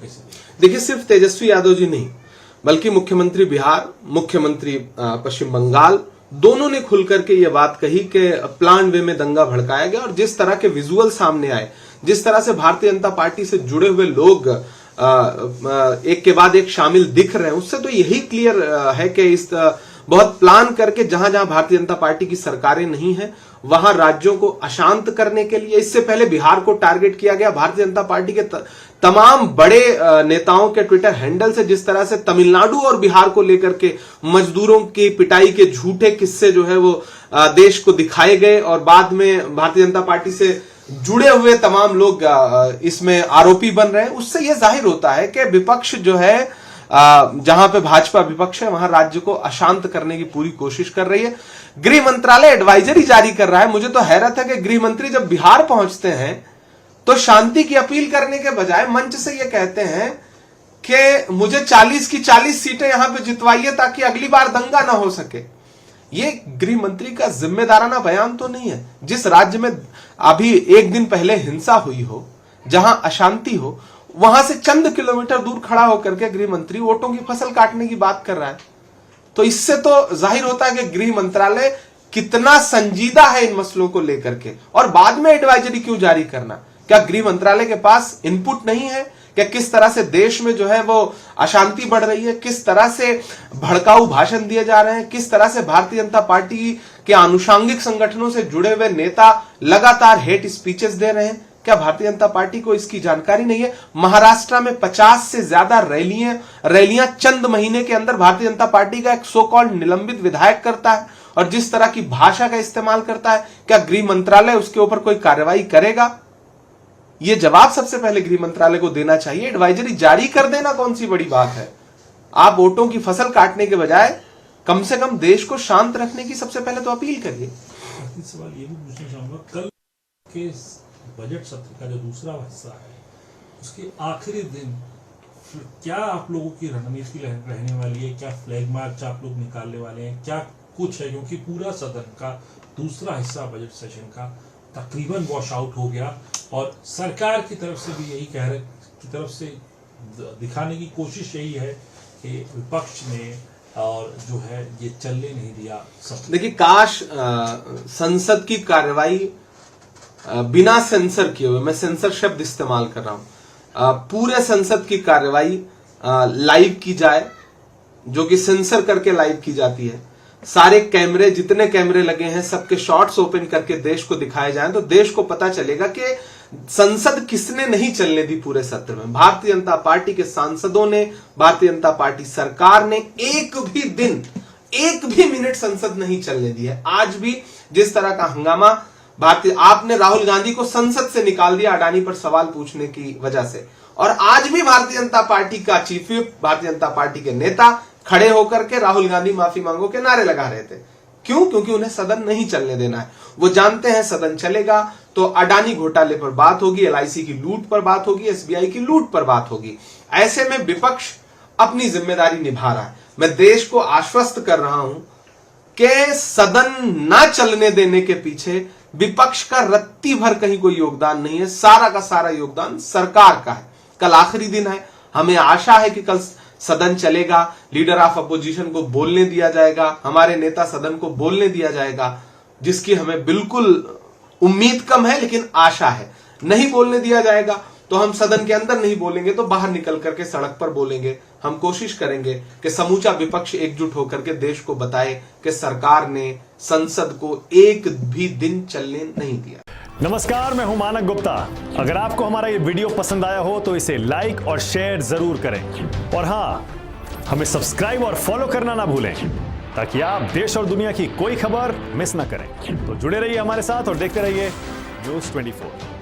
कैसे देखिए, सिर्फ तेजस्वी यादव जी नहीं, बल्कि मुख्यमंत्री बिहार, मुख्यमंत्री पश्चिम बंगाल, दोनों ने खुल करके ये बात कही कि प्लान वे में दंगा भड़काया गया। और जिस तरह के विजुअल सामने आए, जिस तरह से भारतीय जनता पार्टी से जुड़े हुए लोग एक के बाद एक शामिल दिख रहे हैं, उससे तो यही क्लियर है कि इस बहुत प्लान करके जहां जहां भारतीय जनता पार्टी की सरकारें नहीं है, वहां राज्यों को अशांत करने के लिए, इससे पहले बिहार को टारगेट किया गया। भारतीय जनता पार्टी के तमाम बड़े नेताओं के ट्विटर हैंडल से जिस तरह से तमिलनाडु और बिहार को लेकर के मजदूरों की पिटाई के झूठे किस्से जो है वो देश को दिखाए गए, और बाद में भारतीय जनता पार्टी से जुड़े हुए तमाम लोग इसमें आरोपी बन रहे हैं, उससे यह जाहिर होता है कि विपक्ष जो है, जहां पे भाजपा विपक्ष है, वहां राज्य को अशांत करने की पूरी कोशिश कर रही है। गृह मंत्रालय एडवाइजरी जारी कर रहा है। मुझे तो हैरत है कि गृह मंत्री जब बिहार पहुंचते हैं तो शांति की अपील करने के बजाय मंच से यह कहते हैं कि मुझे 40 की 40 सीटें यहां पे जितवाइए ताकि अगली बार दंगा ना हो सके। ये गृह मंत्री का जिम्मेदाराना बयान तो नहीं है। जिस राज्य में अभी एक दिन पहले हिंसा हुई हो, जहां अशांति हो, वहां से चंद किलोमीटर दूर खड़ा होकर के गृह मंत्री वोटों की फसल काटने की बात कर रहा है। तो इससे तो जाहिर होता है कि गृह मंत्रालय कितना संजीदा है इन मसलों को लेकर के। और बाद में एडवाइजरी क्यों जारी करना? क्या गृह मंत्रालय के पास इनपुट नहीं है? क्या किस तरह से देश में जो है वो अशांति बढ़ रही है, किस तरह से भड़काऊ भाषण दिए जा रहे हैं, किस तरह से भारतीय जनता पार्टी के आनुषंगिक संगठनों से जुड़े हुए नेता लगातार हेट स्पीचेस दे रहे हैं, क्या भारतीय जनता पार्टी को इसकी जानकारी नहीं है? महाराष्ट्र में 50 से ज्यादा रैलियां चंद महीने के अंदर भारतीय जनता पार्टी का एक सो कॉल्ड निलंबित विधायक करता है, और जिस तरह की भाषा का इस्तेमाल करता है, क्या गृह मंत्रालय उसके ऊपर कोई कार्रवाई करेगा? यह जवाब सबसे पहले गृह मंत्रालय को देना चाहिए। एडवाइजरी जारी कर देना कौन सी बड़ी बात है? आप वोटों की फसल काटने के बजाय कम से कम देश को शांत रखने की सबसे पहले तो अपील करिए। सवाल ये भी पूछना चाहूंगा, कल के बजट सत्र का जो दूसरा हिस्सा है, उसके आखिरी दिन क्या आप लोगों की रणनीति रहने वाली है? क्या फ्लैग मार्च आप लोग निकालने वाले हैं? क्या कुछ है? क्योंकि पूरा सदन का दूसरा हिस्सा बजट सेशन का तकरीबन वॉश आउट हो गया, और सरकार की तरफ से भी यही की तरफ से दिखाने की कोशिश यही है कि विपक्ष ने और जो है ये चलने नहीं दिया। देखिए, काश संसद की कार्रवाई बिना सेंसर किए हुए, मैं सेंसर शब्द इस्तेमाल कर रहा हूं, पूरे संसद की कार्रवाई लाइव की जाए, जो कि सेंसर करके लाइव की जाती है। सारे कैमरे, जितने कैमरे लगे हैं, सबके शॉट्स ओपन करके देश को दिखाए जाएं, तो देश को पता चलेगा कि संसद किसने नहीं चलने दी पूरे सत्र में। भारतीय जनता पार्टी के सांसदों ने, भारतीय जनता पार्टी सरकार ने एक भी दिन, एक भी मिनट संसद नहीं चलने दी है। आज भी जिस तरह का हंगामा आपने राहुल गांधी को संसद से निकाल दिया अडानी पर सवाल पूछने की वजह से, और आज भी भारतीय जनता पार्टी का chief whip, Bharatiya Janata party के नेता खड़े होकर के राहुल गांधी माफी मांगो के नारे लगा रहे थे। क्यों? क्योंकि उन्हें सदन नहीं चलने देना है। वो जानते हैं सदन चलेगा तो अडानी घोटाले पर बात होगी, LIC की लूट पर बात होगी, SBI की लूट पर बात होगी। ऐसे में विपक्ष अपनी जिम्मेदारी निभा रहा है। मैं देश को आश्वस्त कर रहा हूं कि सदन ना चलने देने के पीछे विपक्ष का रत्ती भर कहीं कोई योगदान नहीं है। सारा का सारा योगदान सरकार का है। कल आखिरी दिन है, हमें आशा है कि कल सदन चलेगा, लीडर ऑफ अपोजिशन को बोलने दिया जाएगा, हमारे नेता सदन को बोलने दिया जाएगा, जिसकी हमें बिल्कुल उम्मीद कम है, लेकिन आशा है। नहीं बोलने दिया जाएगा तो हम सदन के अंदर नहीं बोलेंगे, तो बाहर निकल करके सड़क पर बोलेंगे। हम कोशिश करेंगे कि समूचा विपक्ष एकजुट होकर के देश को बताए कि सरकार ने संसद को एक भी दिन चलने नहीं दिया। नमस्कार, मैं हूं मानक गुप्ता। अगर आपको हमारा ये वीडियो पसंद आया हो तो इसे लाइक और शेयर जरूर करें, और हां, हमें सब्सक्राइब और फॉलो करना ना भूलें, ताकि आप देश और दुनिया की कोई खबर मिस ना करें। तो जुड़े रहिए हमारे साथ और देखते रहिए न्यूज़ 24।